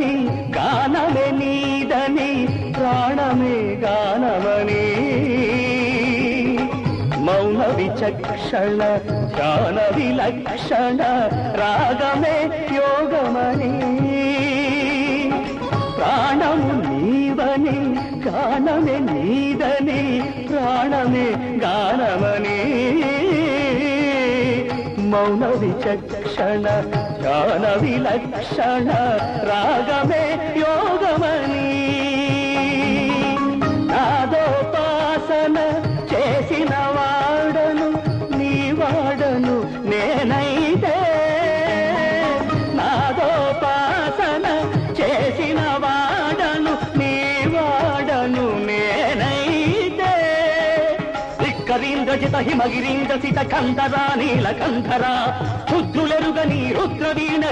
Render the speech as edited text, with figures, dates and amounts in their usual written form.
నీవని గానమే నీదని ప్రాణమే గానమని మౌన విచక్షణ ధ్యాన విలక్షణ రాగమే యోగమని ప్రాణము నీవని గానమే నీదని ప్రాణమే గానమని మౌన విచక్షణ ధ్యాన విలక్షణ రాగమే యోగమని నాదోపాసన చేసిన వాడను నీ వాడను నేనైతే నాదోపాసన చేసిన వాడను నీ వాడను నేనైతే రిక్కరీంద్రజిత హిమగిరీంద్ర సిత కంధరా నీలకంధరా రుద్రులెరుగని రుద్రవీణ